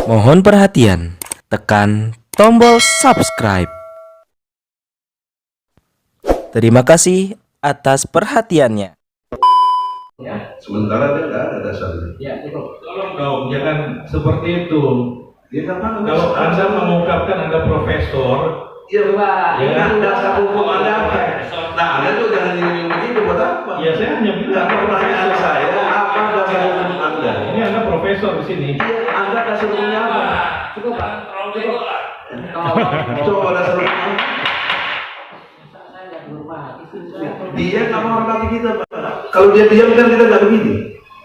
Mohon perhatian, tekan tombol subscribe. Terima kasih atas perhatiannya. Ya, sementara dia nggak ada dasarnya. Ya, itu. Tolong dong, jangan seperti itu. Dia apa? Kalau Anda mengungkapkan Anda profesor, Ya, ya, kan dasar hukum Anda apa? Nah, Anda tuh jangan nyinggung begitu buat apa? ya saya hanya bilang Pertanyaan saya, apa dasar hukum Anda? ini Anda profesor di sini. Iya, Anda dasar hukumnya apa? Cukup, Pak. Cukup. Coba dasar hukum Anda. Saya dihormati. Dia nggak menghormati kita, Pak. Kalau dia diam kan kita nggak begini.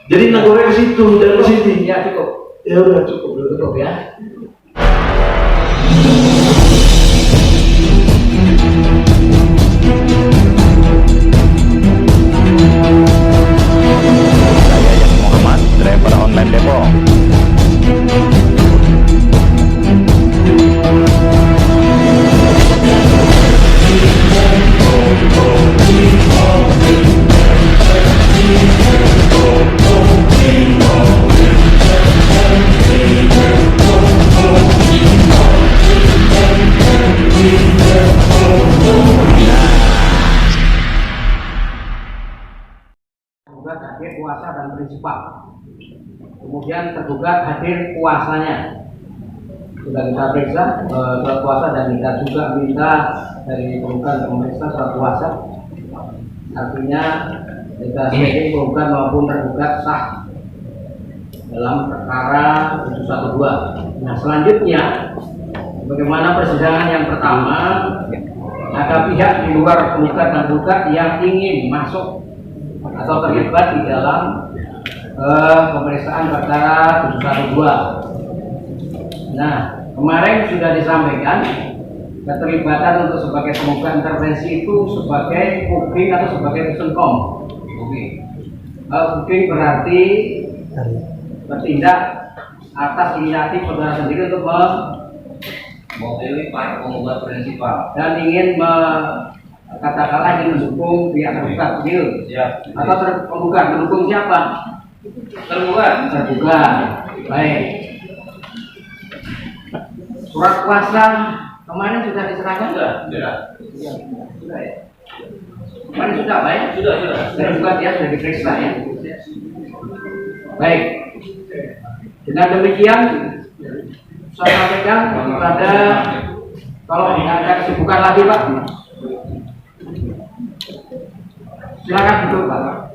Jadi negornya ke situ, jangan ke sini. Ya, cukup. Ya udah cukup. Cukup ya. Saya Yasin Muhammad, driver online Depok. Tergugat hadir kuasa dan prinsipal. Kemudian tergugat hadir kuasanya. Sudah kita periksa surat kuasa dan kita juga minta dari penggugat pemeriksa surat kuasa. Artinya kita sebagai penggugat maupun tergugat sah dalam perkara 712. Nah, selanjutnya bagaimana persidangan yang pertama, ada pihak di luar penggugat dan tergugat yang ingin masuk atau terlibat di dalam pemeriksaan perkara 712. Nah, kemarin sudah disampaikan keterlibatan untuk sebagai penggugat intervensi itu sebagai booking atau sebagai pesenkom. Booking berarti bertindak atas inisiatif saudara sendiri untuk mewakili para penggugat prinsipal dan ingin katakanlah ingin mendukung pihak tergugat, atau penggugat mendukung siapa? Tergugat. Baik. Surat kuasa kemarin sudah diserahkan? Sudah ya. Kemarin sudah, baik? Sudah. Tergugat ya, sudah diperiksa ya. Baik. Dengan demikian saya sampaikan kepada, kalau tidak ada kesibukan lagi Pak, silakan duduk Pak.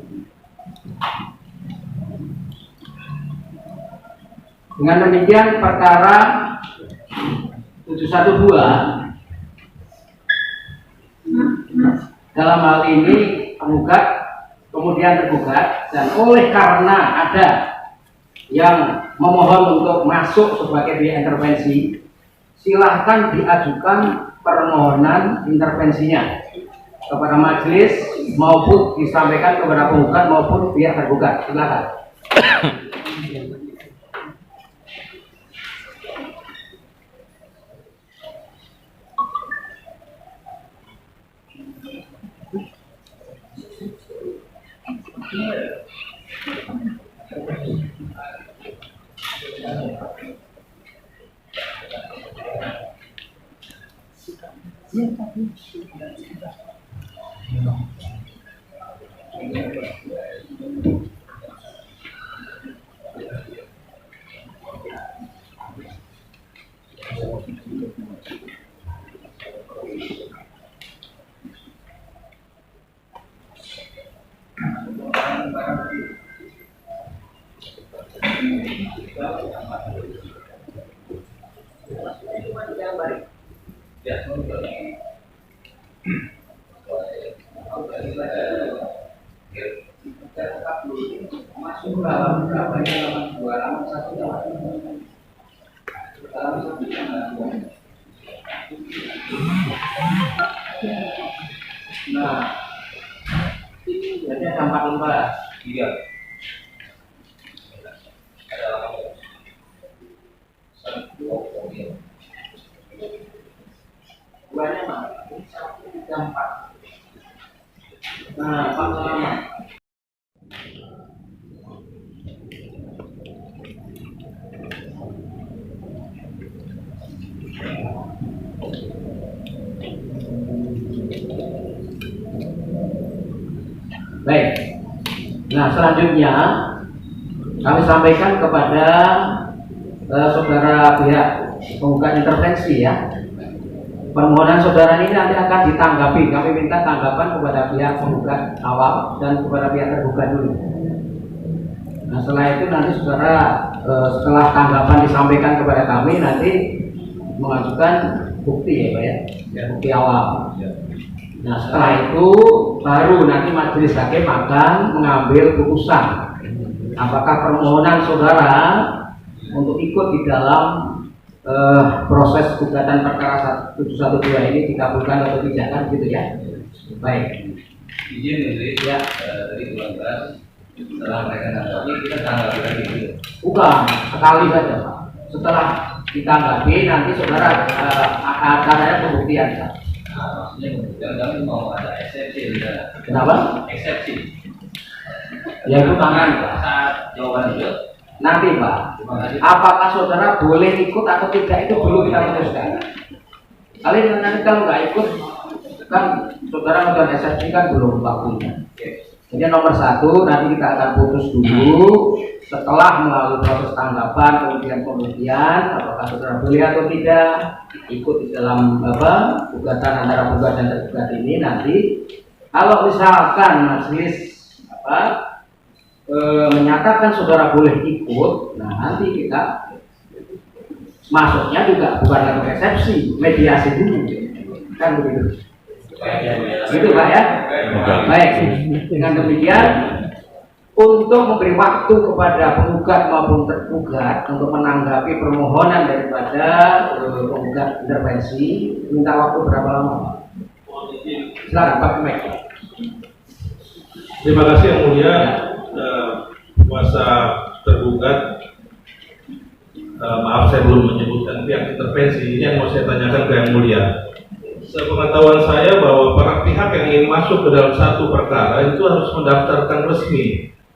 Dengan demikian perkara 712 dalam hal ini penggugat kemudian tergugat, dan oleh karena ada yang memohon untuk masuk sebagai pihak intervensi, silahkan diajukan permohonan intervensinya kepada majelis maupun disampaikan kepada penggugat maupun pihak tergugat. Silakan. Nah, jadi ada 4 lembar. Iya. Buahnya mana? 1, 3, 4. Nah, pengalaman. Baik. Nah, selanjutnya kami sampaikan kepada saudara pihak penggugat intervensi ya. Permohonan saudara ini nanti akan ditanggapi. Kami minta tanggapan kepada pihak penggugat awal dan kepada pihak tergugat dulu. Nah, setelah itu nanti saudara setelah tanggapan disampaikan kepada kami nanti mengajukan bukti ya Pak ya, bukti awal. Nah, setelah itu baru nanti majelis hakim akan mengambil putusan apakah permohonan saudara untuk ikut di dalam proses gugatan perkara 712 ini dikabulkan atau tidak kan gitu ya. Baik. Izin Menteri, Ya. Tadi 19 setelah mereka tanggapi kita tanggapi lagi gitu. Bukan sekali saja Pak. Setelah ditanggapi nanti saudara akan ada pembuktian Pak. Nah, maksudnya kemudian kami mau ada eksepsi juga. Kenapa? Eksepsi. Ya itu tangan Pak. Saat jawaban itu Nanti Pak. terima kasih. Apakah saudara boleh ikut atau tidak itu belum kita putuskan. Kalian nanti kalau nggak ikut kan saudara melakukan eksepsi kan belum waktunya. Jadi nomor 1 nanti kita akan putus dulu setelah melalui proses tanggapan kemudian pembuktian apakah saudara boleh atau tidak ikut di dalam gugatan antara penggugat dan tergugat ini. Nanti kalau misalkan majelis menyatakan saudara boleh ikut, nah nanti kita masuknya juga bukan dalam resepsi, mediasi dulu, kan begitu. Itu Pak ya. Baik. Dengan demikian, untuk memberi waktu kepada penggugat maupun tergugat untuk menanggapi permohonan daripada penggugat intervensi, minta waktu berapa lama? Silakan Pak Mek. Terima kasih yang mulia. Kuasa tergugat, maaf saya belum menyebutkan pihak intervensi. Ini yang mau saya tanyakan ke yang mulia. Sepengetahuan saya bahwa para pihak yang ingin masuk ke dalam satu perkara itu harus mendaftarkan resmi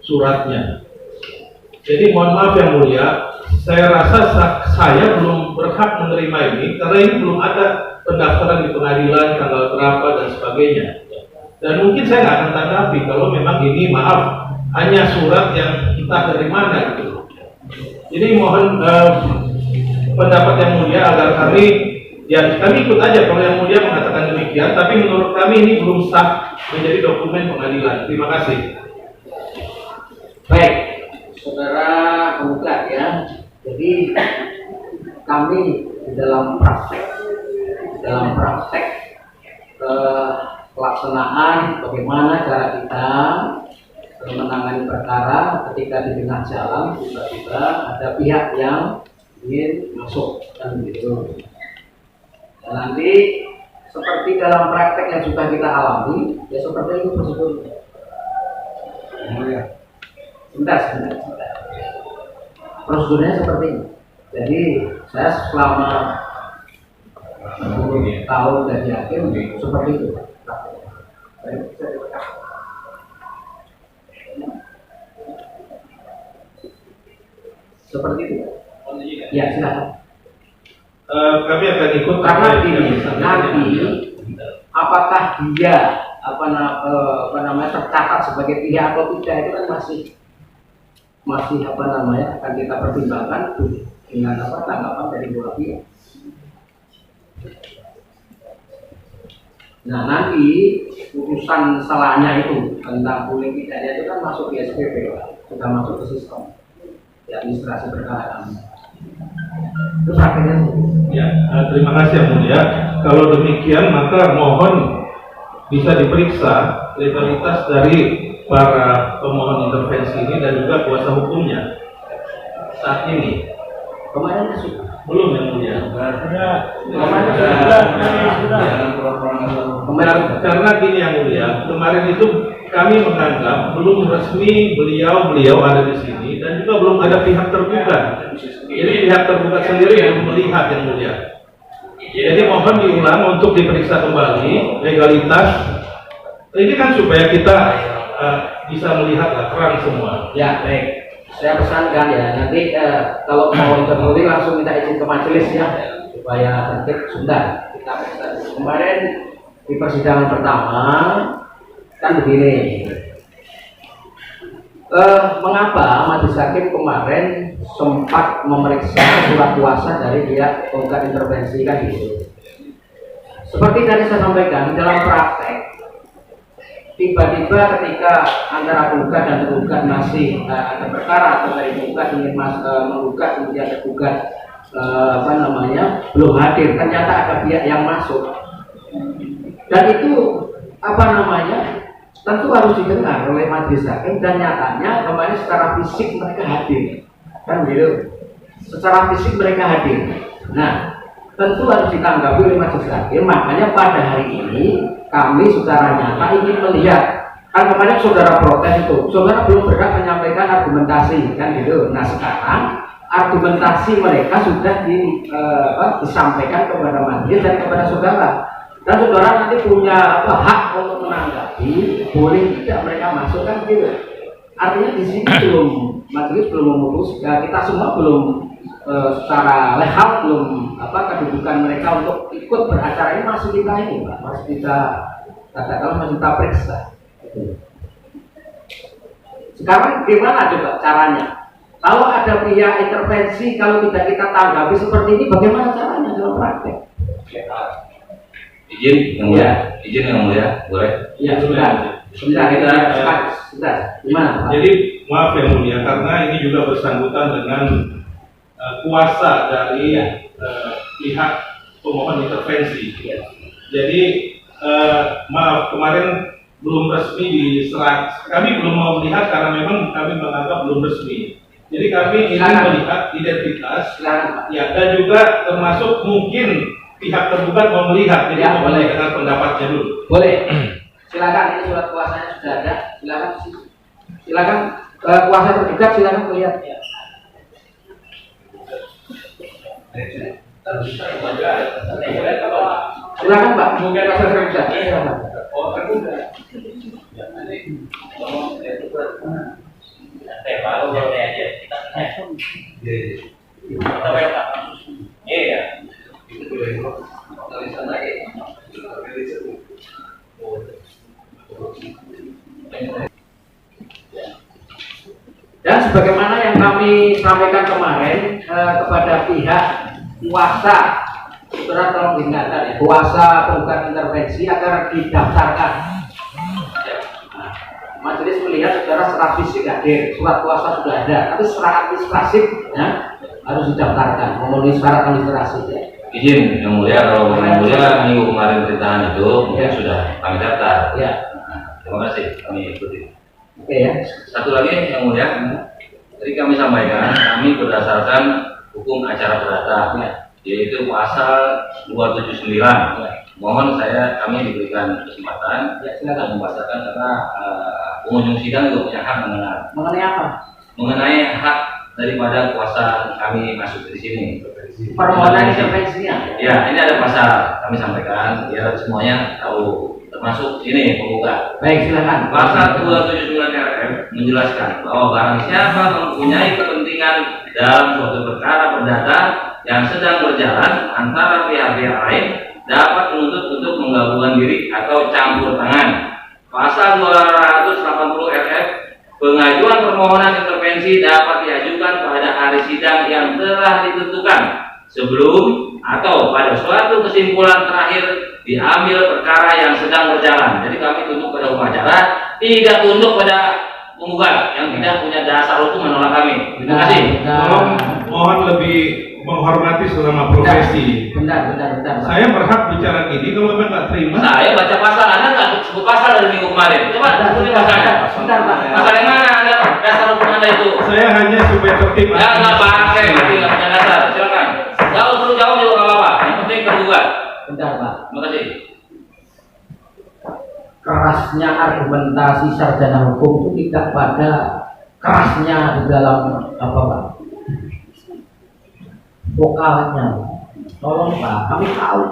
suratnya. Jadi mohon maaf yang mulia, saya rasa saya belum berhak menerima ini karena ini belum ada pendaftaran di pengadilan tanggal berapa dan sebagainya. Dan mungkin saya nggak akan tanggapi kalau memang ini maaf hanya surat yang entah dari mana gitu. Jadi mohon pendapat yang mulia agar kami ikut aja kalau yang mulia mengatakan demikian, tapi menurut kami ini belum sah menjadi dokumen pengadilan. Terima kasih. Baik, saudara penggugat ya. Jadi kami di dalam praktek pelaksanaan bagaimana cara kita menangani perkara ketika di tengah jalan tiba-tiba ada pihak yang ingin masuk kan begitu. Dan nanti seperti dalam praktek yang sudah kita alami ya seperti itu prosedurnya. Sebentar. Prosedurnya seperti ini. Jadi saya selama 10 tahun jadi hakim seperti itu. Seperti itu. Ya silakan. Kami akan ikut Karena gini, nanti apakah dia tercatat sebagai pihak atau tidak itu kan masih akan kita pertimbangkan dengan tanggapan dari dua pihak. Nah nanti putusan salahnya itu tentang boleh tidaknya itu kan masuk di SPP, sudah masuk ke sistem di administrasi perkara kami. Itu prakteknya. Ya, terima kasih yang mulia. Kalau demikian maka mohon bisa diperiksa legalitas dari para pemohon intervensi ini dan juga kuasa hukumnya saat ini. Kemarin sudah. Belum yang mulia. Karena gini yang mulia, kemarin itu kami menganggap belum resmi beliau ada di sini dan juga belum ada pihak tergugat. Jadi pihak tergugat sendiri yang melihat yang mulia. Jadi mohon diulang untuk diperiksa kembali legalitas. Ini kan supaya kita bisa melihat terang semua. Ya baik. Saya pesankan ya nanti kalau mau interview langsung minta izin ke majelis ya supaya tertib sudah kita periksa. Kemarin di persidangan pertama kan begini, Mengapa majelis hakim kemarin sempat memeriksa surat kuasa dari pihak penggugat intervensi kan gitu? Seperti tadi saya sampaikan dalam praktek, tiba-tiba ketika antara penggugat dan tergugat masih ada perkara atau dari penggugat ingin menggugat kemudian tergugat belum hadir, ternyata ada pihak yang masuk dan itu tentu harus didengar oleh majelis hakim dan nyatanya kemarin secara fisik mereka hadir kan gitu, secara fisik mereka hadir. Nah tentu harus ditanggapi oleh majelis hakim, makanya pada hari ini kami secara nyata ingin melihat, kan kemarin saudara protes itu, saudara belum berhak menyampaikan argumentasi kan gitu. Nah sekarang argumentasi mereka sudah disampaikan kepada majelis dan kepada saudara, dan saudara nanti punya hak untuk menanggapi, boleh tidak mereka masuk kan gitu. Artinya di sini majelis belum memutus, kita semua belum secara legal belum kedudukan mereka untuk ikut beracara ini masih kita ini Pak, masih kita katakan masih kita periksa. Sekarang gimana coba caranya? Kalau ada pihak intervensi, kalau tidak kita tanggapi seperti ini, bagaimana caranya dalam praktek? Izin yang mulia, izin yang mulia, boleh? Ya sudah. Sudah gimana Pak? Jadi maaf yang mulia, karena ini juga bersangkutan dengan kuasa dari pihak pemohon intervensi. Jadi maaf, kemarin belum resmi diserah, kami belum mau melihat karena memang kami menganggap belum resmi. Jadi kami ingin melihat identitas, ya, dan juga termasuk mungkin pihak tergugat mau melihat, jadi mau mendengar pendapatnya dulu. Boleh. Silakan, ini surat kuasanya sudah ada. Silakan kuasa tergugat, silakan melihat. Silakan Pak, mungkin kuasa tergugat. Dan sebagaimana yang kami sampaikan kemarin kepada pihak kuasa, saudara tolong diingatkan ya, kuasa penggugat intervensi agar didaftarkan. Majelis melihat saudara secara fisik hadir, surat kuasa sudah ada, tapi secara administratif ya, harus didaftarkan, memenuhi syarat administrasi ya. Izin yang mulia, kalau yang mulia minggu kemarin perintahan itu mungkin sudah kami daftar. Ya. Terima kasih, kami ikuti. Oke ya. Satu lagi yang mulia, tadi kami sampaikan kami berdasarkan hukum acara perdata, yaitu pasal 279. Mohon kami diberikan kesempatan silakan membacakan karena pengunjung sidang juga punya hak mengenal. Mengenai apa? Mengenai hak daripada kuasa kami masuk di sini. Permohonan intervensinya. Ya, ini ada pasal kami sampaikan, ya semuanya tahu, termasuk ini penggugat. Baik, silakan. Pasal 279 RF menjelaskan bahwa barang siapa mempunyai kepentingan dalam suatu perkara perdata yang sedang berjalan antara pihak-pihak lain dapat menuntut untuk menggabungkan diri atau campur tangan. Pasal 280 RF, pengajuan permohonan intervensi dapat diajukan pada hari sidang yang telah ditentukan sebelum atau pada suatu kesimpulan terakhir diambil perkara yang sedang berjalan. Jadi kami tunduk pada hukum acara, tidak tunduk pada penggugat yang tidak punya dasar hukum menolak kami. Terima kasih. Mohon lebih menghormati selama profesi. Bentar. Saya berhak bicara ini, kalau memang nggak terima. Saya baca pasal, Anda nggak sebut pasal dari minggu kemarin. Coba sebutnya pasalnya. Bentar, Pak. Pasal yang mana Anda? Dasar hukum Anda itu. Saya hanya supaya tertib. Ya nggak pakai, berarti nggak punya dasar. Silakan. Jauh juga nggak apa-apa. Yang penting tergugat. Bentar, Pak. Terima kasih. Kerasnya argumentasi sarjana hukum itu tidak pada kerasnya di dalam apa Pak? Vokalnya. Tolong Pak, kami tahu.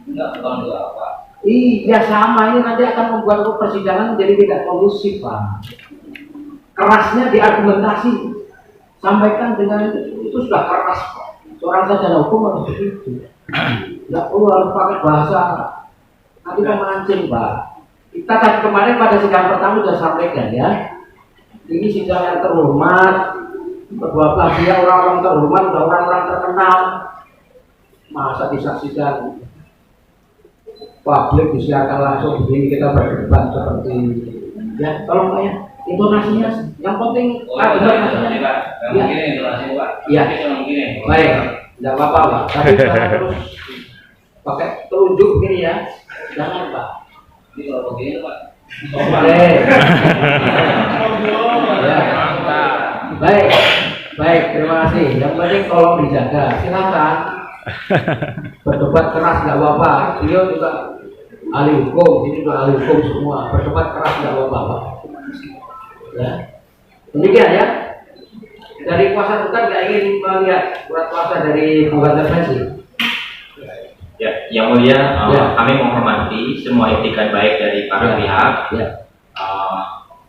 Enggak, bukan itu apa. Iya sama, ini nanti akan membuat persidangan menjadi tidak kondusif Pak. Kerasnya di argumentasi, sampaikan dengan itu sudah keras Pak. Seorang sarjana hukum harus begitu. Tidak perlu harus pakai bahasa nanti memancing Pak. Kita tadi kemarin pada sidang pertama sudah sampaikan ya. ini sidang yang terhormat, kedua belah pihak orang-orang terhormat, orang-orang terkenal, masa disaksikan publik disiarkan langsung begini kita berdebat seperti ya, tolong Pak ya, intonasinya yang penting ya, baik, tidak apa-apa Pak, tapi jangan terus pakai telunjuk begini ya, jangan Pak. Ini kalau begini Pak. Baik, baik, terima kasih. Yang penting tolong dijaga. Silakan berdebat keras nggak apa-apa. Beliau juga ahli hukum, ini juga ahli hukum semua. Berdebat keras nggak apa-apa. Ya, demikian ya. Dari kuasa hukum nggak ingin melihat surat kuasa dari bukan intervensi. Ya, yang mulia, kami menghormati semua etikat baik dari para pihak. Ya.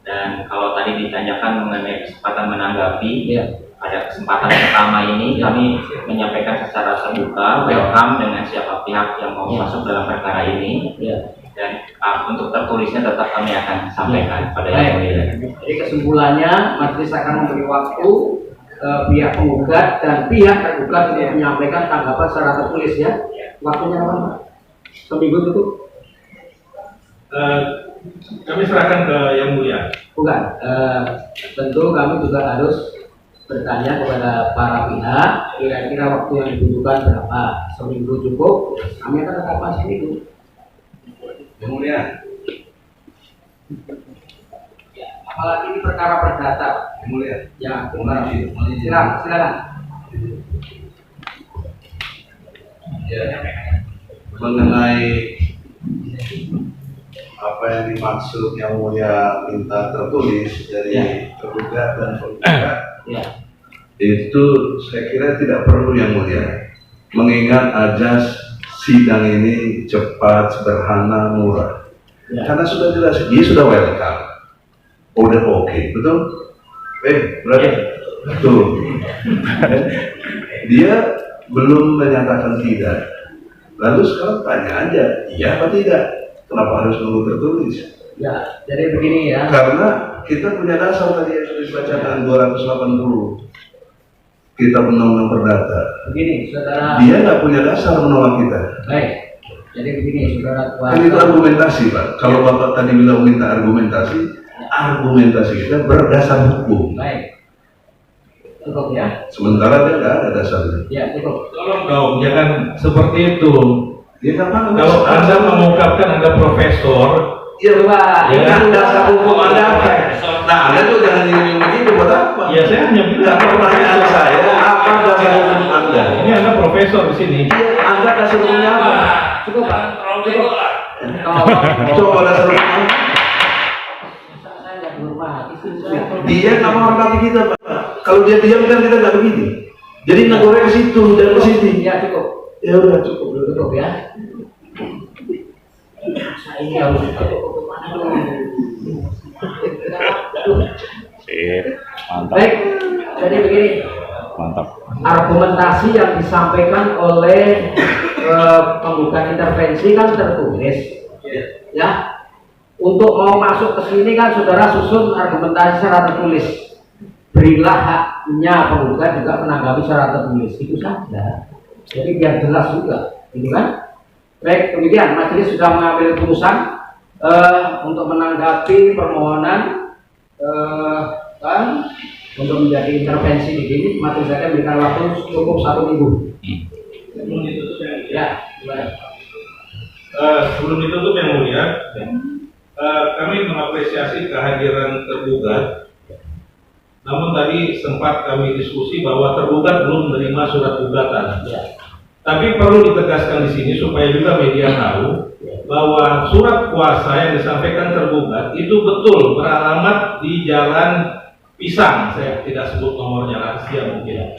Dan kalau tadi ditanyakan mengenai kesempatan menanggapi, Ya. pada kesempatan pertama ini kami menyampaikan secara terbuka, welcome dengan siapa pihak yang mau masuk dalam perkara ini. Ya. Dan untuk tertulisnya tetap kami akan sampaikan pada yang mulia. Jadi kesimpulannya, majelis akan memberi waktu pihak penggugat dan pihak tergugat untuk menyampaikan tanggapan secara tertulis ya. Waktunya apa Pak? Seminggu itu? Kami serahkan ke yang mulia. Bukan. Tentu kami juga harus bertanya kepada para pihak kira-kira waktu yang dibutuhkan berapa. Seminggu cukup? Kami akan tetapkan seminggu. Yang mulia. Ya, apalagi ini perkara perdata. Yang mulia. Ya, silakan. Ya, mengenai apa yang dimaksud yang mulia minta tertulis dari tergugat dan penggugat, itu saya kira tidak perlu yang mulia, mengingat ajas sidang ini cepat, sederhana, murah. Karena sudah jelas, dia sudah welcome, udah oke, betul? Berarti betul. Dia belum menyatakan tidak. Lalu sekarang tanya aja, iya apa tidak? Kenapa harus nunggu tertulis? Ya, jadi begini ya. Karena kita punya dasar tadi yang sudah dibacakan 280 Kitab Undang-Undang Perdata. Begini, saudara. Dia nggak punya dasar menolak kita. Baik. Jadi begini, saudara kuasa. Kan itu argumentasi, Pak. Kalau Bapak tadi bilang minta argumentasi kita berdasar hukum. Baik. Cukup ya. Sementara dia nggak ada dasarnya. Ya, cukup. Tolong dong, jangan seperti itu. Dia nggak Kalau Anda mengungkapkan Anda profesor, iya Pak. Ini dasar hukum Anda apa? Nah, Anda tuh jangan nyinggung begitu buat apa? ya saya hanya bilang Pertanyaan saya, apa dasar hukum Anda? ini Anda profesor di sini. Anda dasar hukumnya apa? Cukup, Pak. Cukup. Coba dasar hukumnya. Saya nggak dihormati. Dia nggak menghormati kita, Pak. Kalau dia diam kan kita nggak begini. Jadi negoreng ke situ dan ke sini. Ya, cukup. Ya udah cukup. Cukup ya. Saya ini harus tutup mana dulu. Sip, mantap, Baik. Jadi begini. mantap. Argumentasi yang disampaikan oleh penggugat intervensi kan tertulis, ya. Untuk mau masuk ke sini kan saudara susun argumentasi secara tertulis. Berilah haknya penggugat juga menanggapi secara tertulis, itu saja. Jadi biar jelas juga, ini kan. Baik, kemudian majelis sudah mengambil keputusan untuk menanggapi permohonan kan untuk menjadi intervensi di sini. Majelis akan memberikan waktu cukup 1 minggu. Ya, baik. Sebelum ditutup yang mulia, kami mengapresiasi kehadiran tergugat. Namun tadi sempat kami diskusi bahwa tergugat belum menerima surat gugatan. Ya. Tapi perlu ditegaskan di sini supaya juga media tahu bahwa surat kuasa yang disampaikan tergugat itu betul beralamat di Jalan Pisang. Saya tidak sebut nomornya, rahasia mungkin.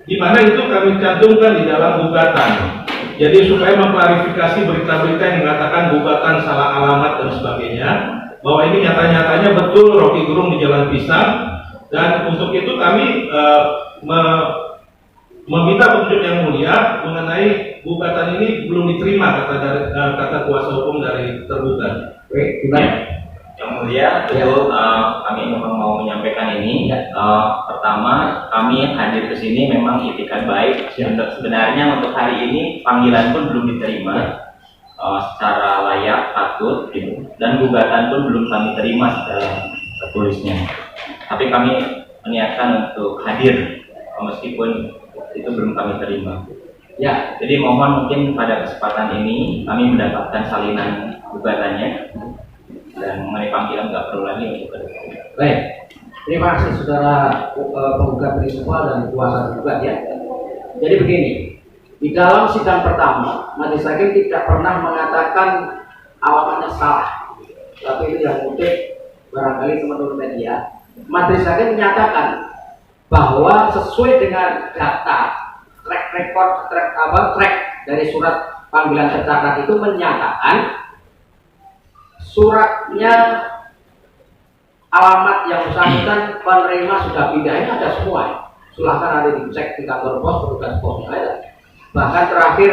Di mana itu kami cantumkan di dalam gugatan. Jadi supaya mengklarifikasi berita-berita yang mengatakan gugatan salah alamat dan sebagainya, bahwa ini nyata-nyatanya betul Rocky Gerung di Jalan Pisang. Dan untuk itu kami meminta petunjuk yang mulia mengenai gugatan ini belum diterima kata kuasa hukum dari tergugat. Baik, gimana? Yang mulia, betul kami memang mau menyampaikan ini. Pertama, kami hadir ke sini memang itikat baik. Sebenarnya untuk hari ini panggilan pun belum diterima secara layak, patut, gitu. Dan gugatan pun belum kami terima secara tertulisnya. Tapi kami meniatkan untuk hadir meskipun itu belum kami terima. Ya, jadi mohon mungkin pada kesempatan ini kami mendapatkan salinan gugatannya dan mengenai panggilan nggak perlu lagi untuk ke depan. baik. Terima kasih saudara penggugat prinsipal dan kuasa gugat ya. Jadi begini, di dalam sidang pertama, majelis hakim tidak pernah mengatakan alamatnya salah. Tapi itu yang mungkin barangkali teman-teman media. Majelis hakim menyatakan bahwa sesuai dengan data track dari surat panggilan tercatat itu menyatakan suratnya alamat yang bersangkutan penerima sudah pindah, ini ada semua. Silahkan ada dicek di kantor pos, petugas posnya ada. Bahkan terakhir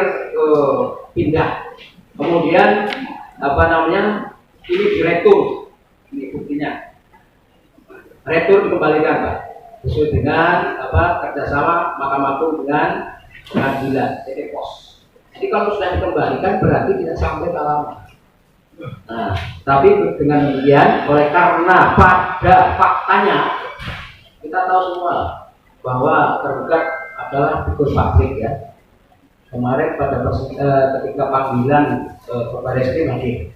pindah. Kemudian ini diretur, ini buktinya. Retur dikembalikan, Pak. Sesuai dengan kerjasama Mahkamah Agung dengan pengadilan PT Pos. Jadi kalau sudah dikembalikan berarti tidak sampai ke alamat. Nah, tapi dengan demikian, oleh karena pada faktanya kita tahu semua bahwa tergugat adalah figur publik ya. Kemarin pada ketika panggilan Barreskrim hadir,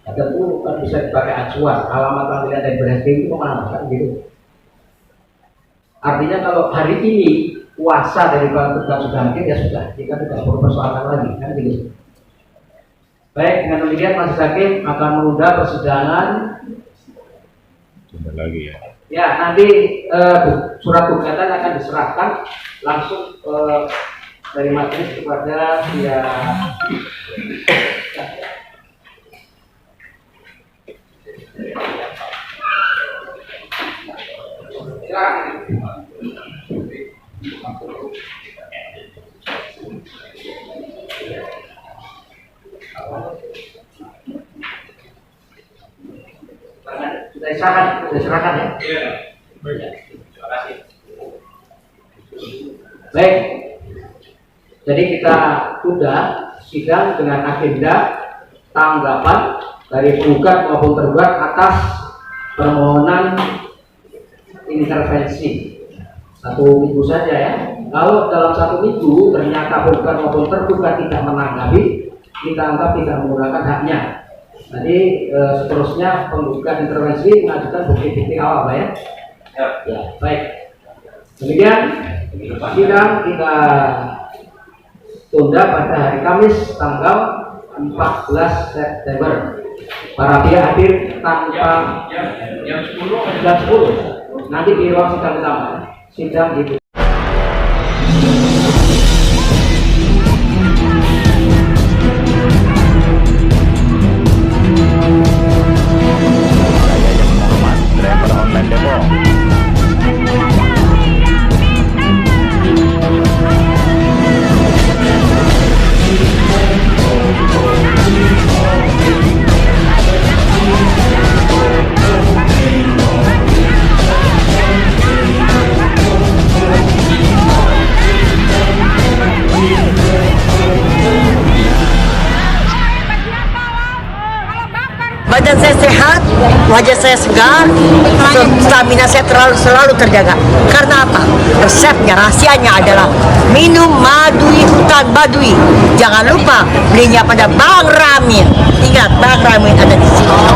tentu kan bisa dipakai acuan alamat panggilan dari Barreskrim itu kemana kan gitu. Artinya kalau hari ini kuasa dari tergugat sudah hadir ya sudah, kita tidak perlu persoalkan lagi kan gitu. Baik, dengan demikian majelis hakim akan menunda persidangan. Tunda lagi ya. Ya, nanti surat gugatan akan diserahkan langsung dari majelis kepada pihak. Sudah diserahkan ya? Iya. Baik. Terima kasih. Baik. Jadi kita sudah sidang dengan agenda tanggapan dari penggugat maupun tergugat atas permohonan intervensi. 1 minggu saja ya. Kalau dalam 1 minggu ternyata penggugat maupun tergugat tidak menanggapi, kita anggap tidak menggunakan haknya. Jadi seterusnya penggugat intervensi mengajukan bukti-bukti awal, Pak ya. Ya, baik. Demikian sidang kita tunda pada hari Kamis tanggal 14 September. Para pihak hadir tanpa Jam 10. jam 10. Nanti di ruang sidang utama. Sidang itu. Driver online Depok. Badan saya sehat, wajah saya segar, stamina saya selalu terjaga. Karena apa? Resepnya, rahasianya adalah minum madui hutan badui. Jangan lupa belinya pada Bang Ramin. Ingat, Bang Ramin ada di sini.